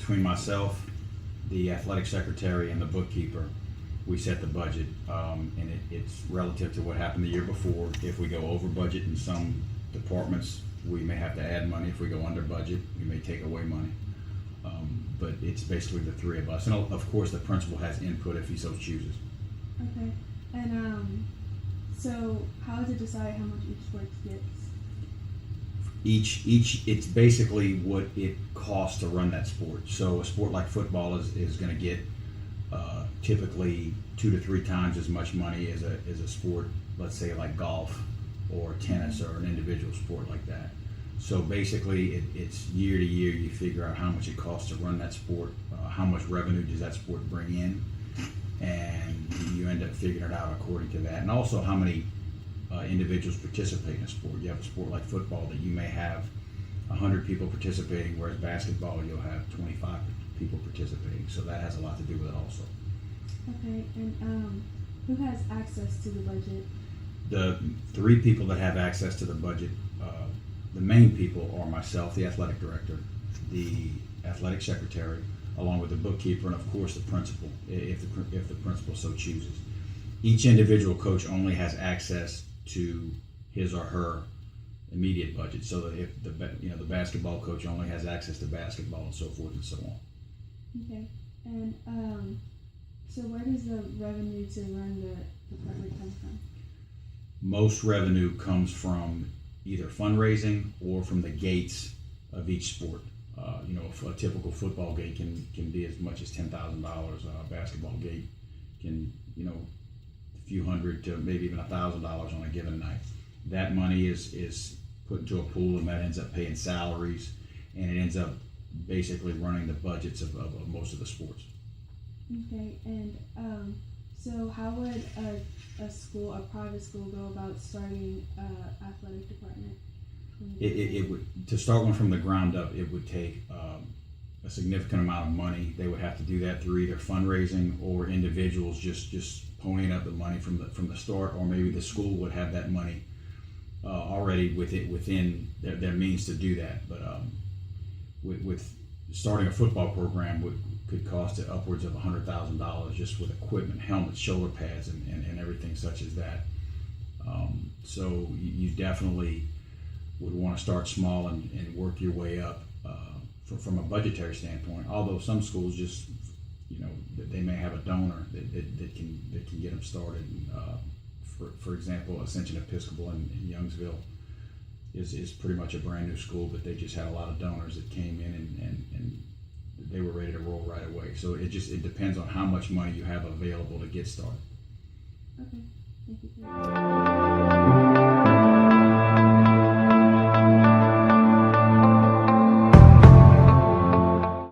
between myself, the athletic secretary, and the bookkeeper, we set the budget, and it's relative to what happened the year before. If we go over budget in some departments, we may have to add money. If we go under budget, we may take away money. But it's basically the three of us, and of course the principal has input if he so chooses. Okay. And so how is it decided how much each sport gets? It's basically what it costs to run that sport. So a sport like football is going to get typically 2 to 3 times as much money as a sport, let's say like golf or tennis or an individual sport like that. So basically it's year to year you figure out how much it costs to run that sport, how much revenue does that sport bring in, and you end up figuring it out according to that. And also how many individuals participate in a sport. You have a sport like football that you may have 100 people participating, whereas basketball you'll have 25 people participating. So that has a lot to do with it also. Okay, and who has access to the budget? The 3 people that have access to the budget, the main people are myself, the athletic director, the athletic secretary, along with the bookkeeper, and of course the principal, if the principal so chooses. Each individual coach only has access to his or her immediate budget. So that if the basketball coach only has access to basketball and so forth and so on. Okay, and so where does the revenue to run the department come from? Most revenue comes from either fundraising or from the gates of each sport. A typical football gate can be as much as $10,000. A basketball gate can, a few hundred to maybe even $1,000 on a given night. That money is put into a pool, and that ends up paying salaries, and it ends up basically running the budgets of most of the sports. Okay, and so how would a private school go about starting an athletic department? It would, to start one from the ground up, it would take a significant amount of money. They would have to do that through either fundraising or individuals just ponying up the money from the start, or maybe the school would have that money already within their means to do that. But with starting a football program could cost it upwards of $100,000 just with equipment, helmets, shoulder pads, and everything such as that. So you definitely would want to start small and work your way up from a budgetary standpoint. Although some schools just, they may have a donor that can get them started. For example, Ascension Episcopal in Youngsville is pretty much a brand new school, but they just had a lot of donors that came in and they were ready to roll right away. So it depends on how much money you have available to get started. Okay, thank you for that.